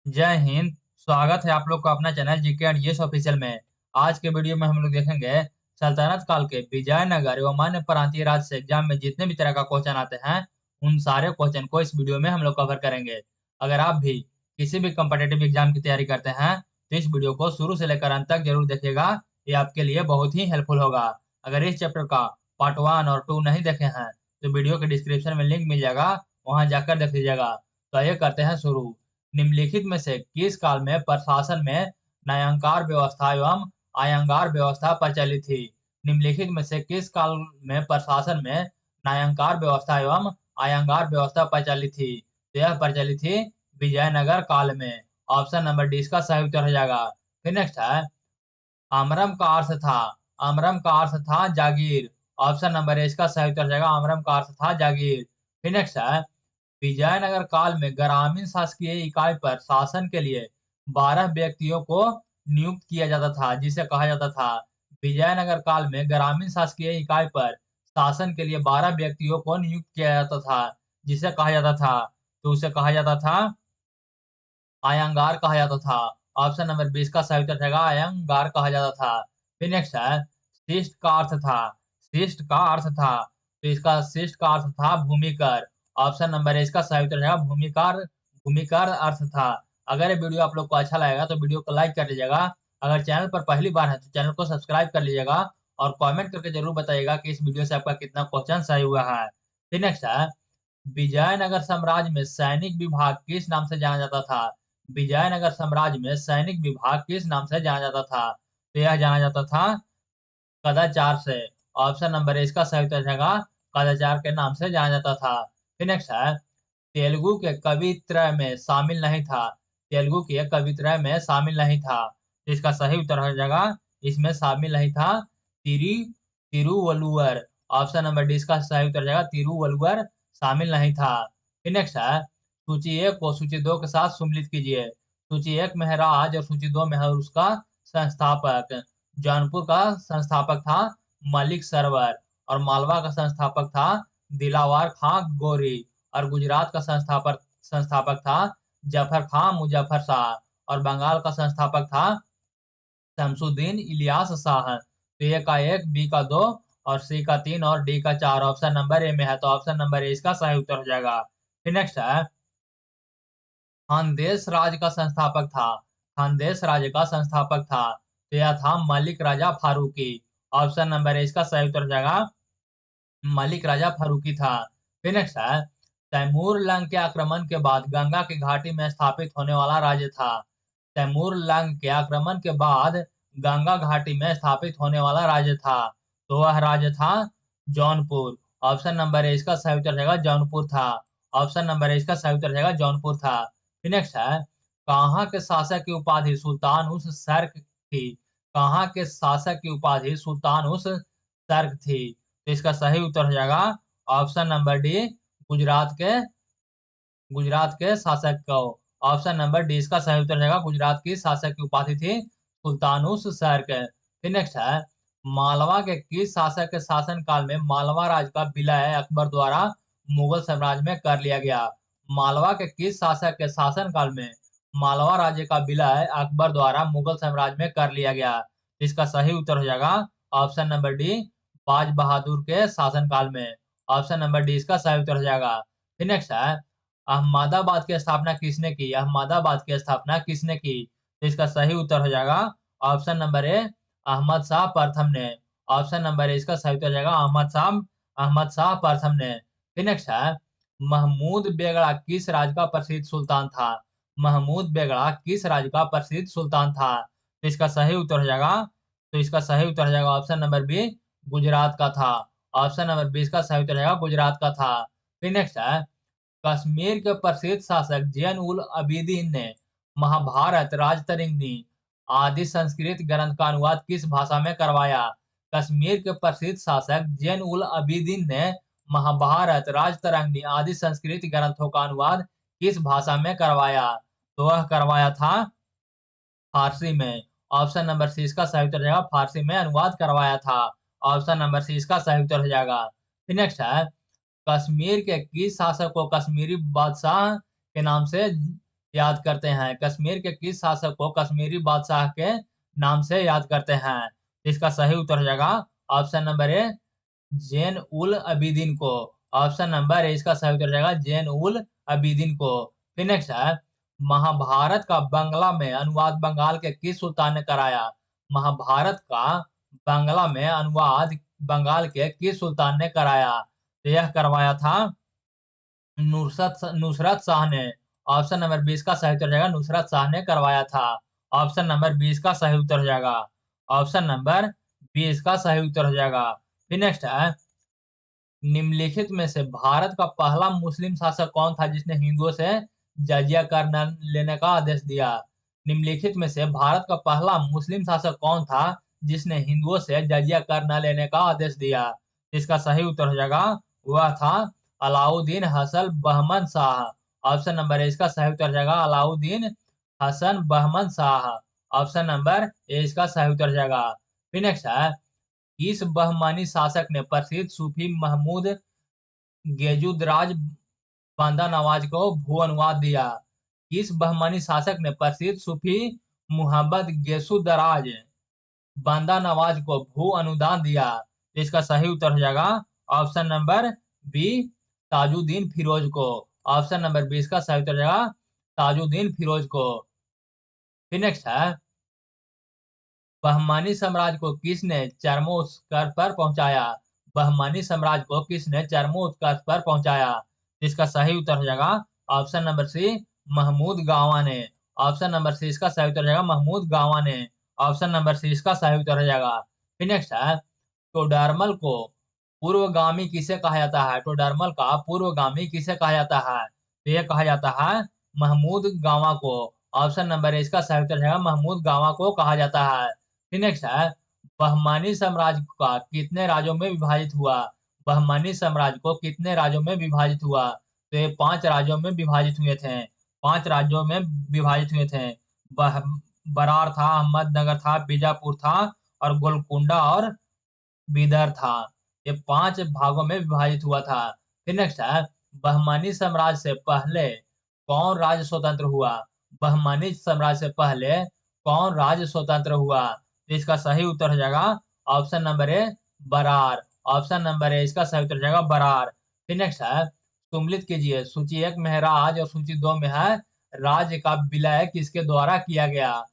जय हिंद। स्वागत है आप लोग का अपना channel GK and yes official में। आज के वीडियो में हम लोग देखेंगे सल्तनत काल के विजयनगर एवं अन्य प्रांतीय राज्य से एग्जाम में जितने भी तरह का क्वेश्चन आते हैं उन सारे क्वेश्चन को इस वीडियो में हम लोग कवर करेंगे। अगर आप भी किसी भी कम्पिटेटिव एग्जाम की तैयारी करते हैं तो इस वीडियो को शुरू से लेकर अंत तक जरूर देखिएगा। ये आपके लिए बहुत ही हेल्पफुल होगा। अगर इस चैप्टर का पार्ट 1 और 2 नहीं देखे हैं तो वीडियो के डिस्क्रिप्शन में लिंक मिल जाएगा, वहां जाकर देख लीजिएगा। तो आइए करते हैं शुरू। निम्नलिखित में से किस काल में प्रशासन में न्यायाधिकार व्यवस्था एवं अयंगार व्यवस्था प्रचलित थी? निम्नलिखित में से किस काल में प्रशासन में न्यायाधिकार व्यवस्था एवं अयंगार व्यवस्था प्रचलित थी? तो यह प्रचलित थी विजयनगर काल में। ऑप्शन नंबर डी इसका सही उत्तर हो जाएगा। फिर नेक्स्ट है, अमरम का अर्थ था। अमरम का अर्थ था जागीर। ऑप्शन नंबर ए इसका सही उत्तर हो जाएगा। अमरम का अर्थ था जागीर। फिर नेक्स्ट है, विजयनगर काल में ग्रामीण शासकीय इकाई पर शासन के लिए 12 व्यक्तियों को नियुक्त किया जाता था, जिसे कहा जाता था। विजयनगर काल में ग्रामीण शासकीय इकाई पर शासन के लिए 12 व्यक्तियों को नियुक्त किया जाता था, जिसे कहा जाता था। तो उसे कहा जाता था अयंगार कहा जाता था। ऑप्शन नंबर 20 का सही उत्तर रहेगा, अयंगार कहा जाता था। फिर नेक्स्ट है, शिष्ट का अर्थ था। शिष्ट का अर्थ था, तो इसका शिष्ट का अर्थ था भूमिकर। ऑप्शन नंबर है इसका सही उत्तर रहेगा भूमिकार। भूमिकार अर्थ था। अगर ये वीडियो आप लोग को अच्छा लगेगा तो वीडियो को लाइक कर लीजिएगा। अगर चैनल पर पहली बार है तो चैनल को सब्सक्राइब कर लीजिएगा और कमेंट करके जरूर बताइएगा कि इस वीडियो से आपका कितना क्वेश्चन सही हुआ है। फिर नेक्स्ट है, विजयनगर साम्राज्य में सैनिक विभाग किस नाम से जाना जाता था? विजयनगर साम्राज्य में सैनिक विभाग किस नाम से जाना जाता था? तो यह जाना जाता था कदाचार से। ऑप्शन नंबर ए इसका सही उत्तर रहेगा, कदाचार के नाम से जाना जाता था। फिर नेक्स्ट है, तेलुगु के कवित्रय में शामिल नहीं था। तेलुगु के कवित्रय में शामिल नहीं था, तो इसका सही उत्तर हो जाएगा, इसमें शामिल नहीं था तिरी तिरुवल्लुवर। ऑप्शन नंबर डी इसका सही उत्तर हो जाएगा, तिरुवल्लुवर शामिल नहीं था। फिर नेक्स्ट है, सूची 1 को सूची 2 के साथ सम्मिलित कीजिए। सूची 1 में है राज और सूची 2 में है उसका संस्थापक। जौनपुर का संस्थापक था मलिक सरवर और मालवा का संस्थापक था दिलावर खां गोरी और गुजरात का संस्थापक संस्थापक था जफर खां मुजफ्फर शाह और बंगाल का संस्थापक था शमसुद्दीन इलियास शाह। तो ए का 1, बी का 2 और सी का 3 और डी का 4 ऑप्शन नंबर ए में है, तो ऑप्शन नंबर ए इसका सही उत्तर हो जाएगा। फिर नेक्स्ट है, खानदेश राज्य का संस्थापक था। खानदेश राज्य का संस्थापक था, तो यह था मलिक राजा फारूकी। ऑप्शन नंबर ए इसका सही उत्तर हो जाएगा, मलिक राजा फारूकी था। फिर नेक्स्ट है, तैमूर लंग के आक्रमण के बाद गंगा की घाटी में स्थापित होने वाला राज्य था। तैमूर लंग के आक्रमण के बाद गंगा घाटी में स्थापित होने वाला राज्य था, तो वह राज्य था जौनपुर। ऑप्शन नंबर ए इसका सही उत्तर रहेगा जौनपुर था। ऑप्शन नंबर ए इसका सही उत्तर रहेगा जौनपुर था। फिर नेक्स्ट है, कहाँ के शासक की उपाधि सुल्तान उस सर्क थी? कहाँ के शासक की उपाधि सुल्तान उस सर्क थी? तो इसका सही उत्तर हो जाएगा ऑप्शन नंबर डी, गुजरात के शासक को। ऑप्शन नंबर डी इसका सही उत्तर रहेगा, गुजरात की शासक की उपाधि थी सुल्तानुस सर्क। फिर नेक्स्ट है, मालवा के किस शासक के शासन काल में मालवा राज्य का विलय अकबर द्वारा मुगल साम्राज्य में कर लिया गया? मालवा के किस शासक के शासन काल में मालवा राज्य का विलय अकबर द्वारा मुगल साम्राज्य में कर लिया गया? इसका सही उत्तर हो जाएगा ऑप्शन नंबर डी, बाज बहादुर के शासनकाल में। ऑप्शन नंबर डी इसका सही उत्तर हो जाएगा। फिर नेक्स्ट है, अहमदाबाद की स्थापना किसने की? अहमदाबाद की स्थापना किसने की? तो इसका सही उत्तर हो जाएगा option number A, Ahmad Shah प्रथम ने। ऑप्शन नंबर ए इसका सही उत्तर हो जाएगा अहमद शाह प्रथम ने। फिर नेक्स्ट है, महमूद बेगड़ा किस राज्य का प्रसिद्ध सुल्तान था? महमूद बेगड़ा किस राज्य का प्रसिद्ध सुल्तान था? तो इसका सही उत्तर हो जाएगा, तो इसका सही उत्तर हो जाएगा ऑप्शन नंबर बी, गुजरात का था। ऑप्शन नंबर 20 का सही उत्तर रहेगा गुजरात का था। फिर नेक्स्ट है, कश्मीर के प्रसिद्ध शासक जैन उल अबिदीन ने महाभारत, राजतरंगिणी आदि संस्कृत ग्रंथ का अनुवाद किस भाषा में करवाया? कश्मीर के प्रसिद्ध शासक जैन उल अबिदीन ने महाभारत, राजतरंगिणी आदि संस्कृत ग्रंथों का अनुवाद किस भाषा में करवाया? तो वह करवाया था फारसी में। ऑप्शन नंबर सी इसका सही उत्तर रहेगा, फारसी में अनुवाद करवाया था। ऑप्शन नंबर सी इसका सही उत्तर हो जाएगा। फिर नेक्स्ट है, कश्मीर के किस शासक को कश्मीरी बादशाह के नाम से याद करते हैं? कश्मीर के किस शासक को कश्मीरी बादशाह के नाम से याद करते हैं? इसका सही उत्तर हो जाएगा ऑप्शन नंबर ए, जैन उल अबिदीन को। ऑप्शन नंबर ए इसका सही उत्तर हो जाएगा जैन उल अबिदीन को। फिर नेक्स्ट है, महाभारत का बांग्ला में अनुवाद बंगाल के किस सुल्तान ने कराया? महाभारत का बांग्ला में अनुवाद बंगाल के किस सुल्तान ने कराया? तो यह करवाया था नुसरत शाह ने। ऑप्शन नंबर 20 का सही उत्तर हो जाएगा नुसरत शाह ने करवाया था। ऑप्शन नंबर 20 का सही उत्तर हो जाएगा। ऑप्शन नंबर 20 का सही उत्तर हो जाएगा। फिर नेक्स्ट है, निम्नलिखित में से भारत का पहला मुस्लिम शासक कौन था जिसने हिंदुओं से जजिया कर न लेने का आदेश दिया? निम्नलिखित में से भारत का पहला मुस्लिम शासक कौन था जिसने हिंदुओं से जजिया कर न लेने का आदेश दिया? इसका सही उत्तर हो जाएगा, वह था Alauddin Hasan Bahman Shah. Option number A इसका सही उत्तर हो जाएगा Alauddin Hasan Bahman Shah. Option number A इसका सही उत्तर हो जाएगा। फिर नेक्स्ट है, इस बहमानी शासक ने प्रसिद्ध सूफी महमूद गेजुदराज बांदा नवाज को भू अनुवाद दिया? किस बहमानी शासक ने प्रसिद्ध सूफी मुहम्मद गेसुदराज बांदा नवाज को भू अनुदान दिया? इसका सही उत्तर हो जाएगा option number B, Tajuddin Firoz को। ऑप्शन नंबर 20 का सही उत्तर हो जाएगा ताजुद्दीन फिरोज को। फिर नेक्स्ट है, बहमानी साम्राज्य को किसने चरमोत्कर्ष पर पहुंचाया? बहमानी साम्राज्य को किसने चरमोत्कर्ष पर पहुंचाया? इसका सही उत्तर हो जाएगा ऑप्शन नंबर सी, महमूद गावा ने। ऑप्शन नंबर सी इसका सही उत्तर हो जाएगा महमूद गावा ने। ऑप्शन नंबर सी इसका सही उत्तर हो जाएगा। फिर नेक्स्ट है, टोडरमल को पूर्वगामी किसे कहा जाता है? टोडरमल का पूर्वगामी किसे कहा जाता है? तो यह कहा जाता है महमूद गावा को। ऑप्शन नंबर ए इसका सही उत्तर हो जाएगा महमूद गावा को कहा जाता है। फिर नेक्स्ट है, बहमानी साम्राज्य का कितने राज्यों में विभाजित हुआ? बहमानी साम्राज्य को कितने राज्यों में विभाजित हुआ? तो ये 5 राज्यों में विभाजित हुए थे। 5 राज्यों में विभाजित हुए थे। बह बरार था, अहमदनगर था, बीजापुर था और गोलकुंडा और बीदर था। ये 5 भागों में विभाजित हुआ था। फिर नेक्स्ट है, बहमानी साम्राज्य से पहले कौन राज्य स्वतंत्र हुआ? बहमानी साम्राज्य से पहले कौन राज्य स्वतंत्र हुआ? तो इसका सही उत्तर हो जाएगा option number A, Berar. Option number A इसका सही उत्तर हो जाएगा बरार। फिर नेक्स्ट है, सुम्मिलित कीजिए, सूची 1 में है राज और सूची 2 में है राज्य का विलय किसके द्वारा किया गया?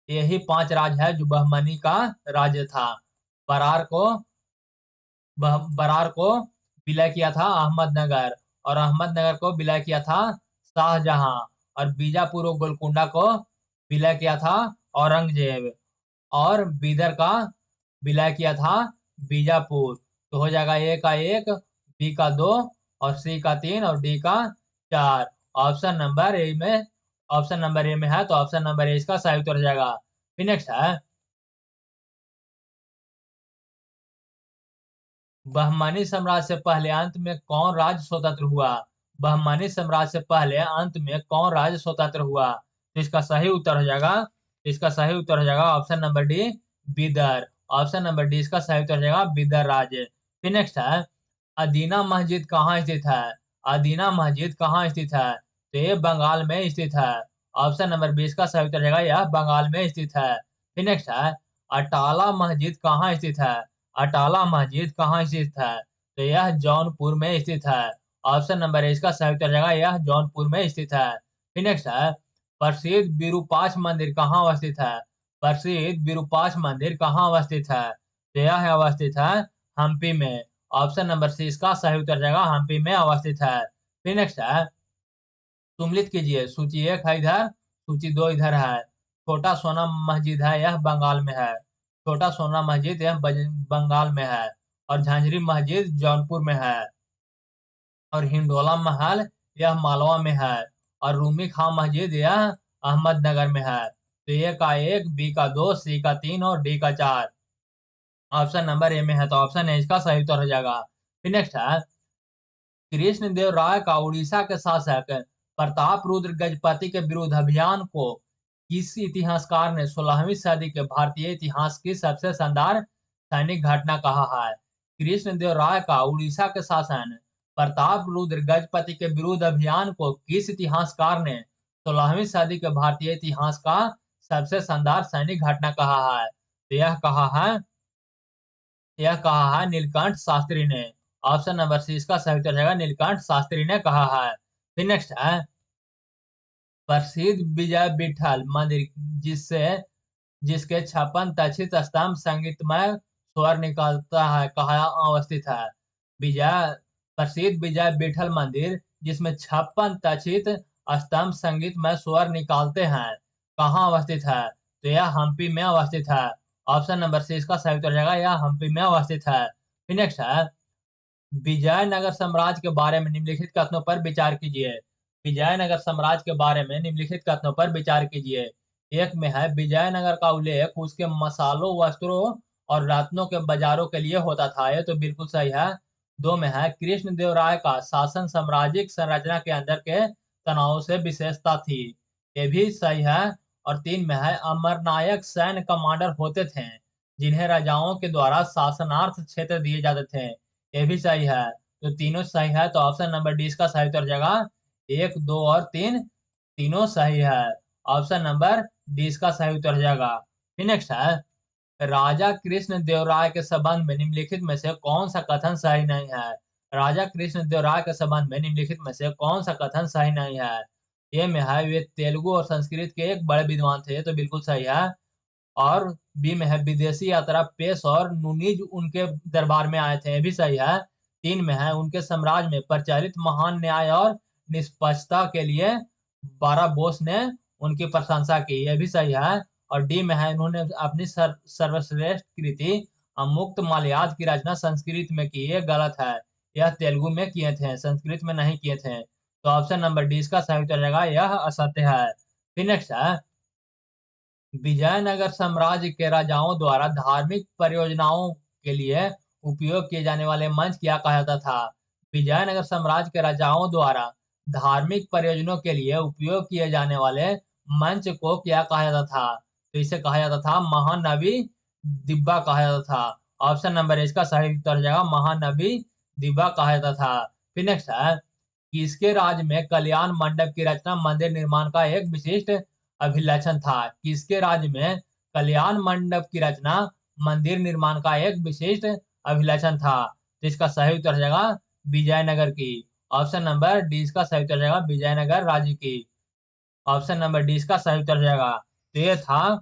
यही 5 राज्य है जो बहमानी का राज्य था। बरार को बरार को विलय किया था अहमदनगर, और अहमदनगर को विलय किया था शाहजहां, और बीजापुर और गोलकुंडा को विलय किया था औरंगजेब, और बीदर का विलय किया था बीजापुर। तो हो जाएगा ए का 1, बी का 2 और सी का 3 और डी का 4। ऑप्शन नंबर ए में है तो ऑप्शन नंबर ए इसका सही उत्तर हो जाएगा। फिर नेक्स्ट है, बहमानी साम्राज्य से पहले अंत में कौन राज्य स्वतंत्र हुआ? बहमानी साम्राज्य से पहले अंत में कौन राज्य स्वतंत्र हुआ? तो इसका सही उत्तर हो जाएगा, option number D, Bidar. Option number D इसका सही उत्तर हो जाएगा बीदर राज्य। फिर नेक्स्ट है, अदीना मस्जिद कहाँ स्थित है? अदीना मस्जिद कहाँ स्थित है? तो ये बंगाल में स्थित है। ऑप्शन नंबर 20 का सही उत्तर हो जाएगा यह बंगाल में स्थित है। फिर नेक्स्ट है, अटाला मस्जिद कहाँ स्थित है? अटाला मस्जिद कहाँ स्थित है? तो यह जौनपुर में स्थित है। ऑप्शन नंबर ए इसका सही उत्तर हो जाएगा यह जौनपुर में स्थित है। फिर नेक्स्ट है, प्रसिद्ध विरूपाक्ष मंदिर कहाँ अवस्थित है? प्रसिद्ध विरूपाक्ष मंदिर कहाँ अवस्थित है? तो यह अवस्थित है हम्पी में। ऑप्शन नंबर सी इसका सही उत्तर हो जाएगा हम्पी में अवस्थित है। फिर नेक्स्ट है, सम्मिलित कीजिए, सूची 1 है इधर, सूची 2 इधर है। छोटा सोना मस्जिद है यह बंगाल में है। छोटा सोना मस्जिद यह बंगाल में है, और झांझरी मस्जिद जौनपुर में है, और हिंडोला महल यह मालवा में है, और रूमी खां मस्जिद यह अहमदनगर में है। तो ए का 1, बी का 2, सी का 3 और डी का 4। ऑप्शन नंबर ए में है तो ऑप्शन ए इसका सही उत्तर हो जाएगा। फिर नेक्स्ट है, कृष्णदेव राय का उड़ीसा के शासक प्रताप रुद्र गजपति के विरुद्ध अभियान को किस इतिहासकार ने 16वीं सदी के भारतीय इतिहास की सबसे शानदार सैनिक घटना कहा है? कृष्णदेव राय का उड़ीसा के शासन प्रताप रुद्र गजपति के विरुद्ध अभियान को किस इतिहासकार ने 16वीं सदी के भारतीय इतिहास का सबसे शानदार सैनिक घटना कहा है? तो यह कहा है नीलकंठ शास्त्री ने। ऑप्शन नंबर सी इसका सही उत्तर रहेगा, नीलकंठ शास्त्री ने कहा है। फिर नेक्स्ट है, प्रसिद्ध विजय विठल मंदिर जिससे जिसके 56 तक्षित स्तंभ संगीतमय स्वर निकालता है, कहाँ अवस्थित है? विजय प्रसिद्ध विजय विठल मंदिर जिसमें 56 तक्षित स्तंभ संगीतमय स्वर निकालते हैं, कहाँ अवस्थित है? तो यह हम्पी में अवस्थित है। ऑप्शन नंबर सी इसका सही उत्तर रहेगा, यह हम्पी में अवस्थित है। फिर नेक्स्ट है, विजयनगर साम्राज्य के बारे में निम्नलिखित कथनों पर विचार कीजिए। विजयनगर साम्राज्य के बारे में निम्नलिखित कथनों पर विचार कीजिए। एक में है, विजयनगर का उल्लेख उसके मसालों, वस्त्रों और रत्नों के बाजारों के लिए होता था, ये तो बिल्कुल सही है। दो में है, कृष्णदेवराय का शासन साम्राज्यिक संरचना के अंदर के तनाव से विशेषता थी, ये भी सही है। और तीन में है, अमरनायक सैन्य कमांडर होते थे जिन्हें राजाओं के द्वारा शासनार्थ क्षेत्र दिए जाते थे, ये भी सही है। तो तीनों सही है, तो ऑप्शन नंबर डी इसका सही उत्तर जाएगा। एक, दो और तीन तीनों सही है। ऑप्शन नंबर डी इसका सही उत्तर जाएगा। फिर नेक्स्ट है, राजा कृष्ण देवराय के संबंध में निम्नलिखित में से कौन सा कथन सही नहीं है? राजा कृष्ण देवराय के संबंध में निम्नलिखित में से कौन सा कथन सही नहीं है? ए में है, वे तेलुगु और संस्कृत के एक बड़े विद्वान थे, तो बिल्कुल सही है। और बी में है, विदेशी यात्रा पेश और नुनीज उनके दरबार में आए थे, ये भी सही है। तीन में है, उनके साम्राज्य में प्रचलित महान न्याय और निष्पक्षता के लिए बारह बोस ने उनकी प्रशंसा की, यह भी सही है। और डी में है, इन्होंने अपनी सर्वश्रेष्ठ कृति मुक्त माल्याद की रचना संस्कृत में की, ये गलत है। यह तेलुगु में किए थे, संस्कृत में नहीं किए थे। तो ऑप्शन नंबर डी इसका सही उत्तर रहेगा, यह असत्य है। फिर नेक्स्ट है, विजयनगर साम्राज्य के राजाओं द्वारा धार्मिक परियोजनाओं के लिए उपयोग किए जाने वाले मंच क्या कहा जाता था? विजयनगर साम्राज्य के राजाओं द्वारा धार्मिक परियोजनाओं के लिए उपयोग किए जाने वाले मंच को क्या कहा जाता था? तो इसे कहा जाता था महानवी दिब्बा कहा जाता था। ऑप्शन नंबर इसका सही उत्तर हो जाएगा, महानवी दिब्बा कहा जाता था। फिर नेक्स्ट है, किसके राज्य में कल्याण मंडप की रचना मंदिर निर्माण का एक विशिष्ट अभिलक्षण था? किसके राज्य में कल्याण मंडप की रचना मंदिर निर्माण का एक विशिष्ट अभिलक्षण था? तो इसका सही उत्तर हो जाएगा विजयनगर की। ऑप्शन नंबर डी इसका सही उत्तर हो जाएगा, विजयनगर राज्य की। ऑप्शन नंबर डी इसका सही उत्तर हो जाएगा। तो ये था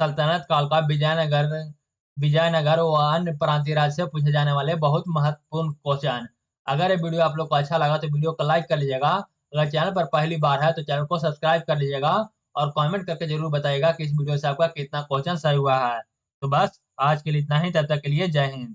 सल्तनत काल का विजयनगर विजयनगर व अन्य प्रांतीय राज्य से पूछे जाने वाले बहुत महत्वपूर्ण क्वेश्चन। अगर ये वीडियो आप लोग को अच्छा लगा तो वीडियो को लाइक कर लीजिएगा। अगर चैनल पर पहली बार है तो चैनल को सब्सक्राइब कर लीजिएगा और कमेंट करके जरूर बताइएगा कि इस वीडियो से आपका कितना क्वेश्चन सही हुआ है। तो बस आज के लिए इतना ही, तब तक के लिए जय हिंद।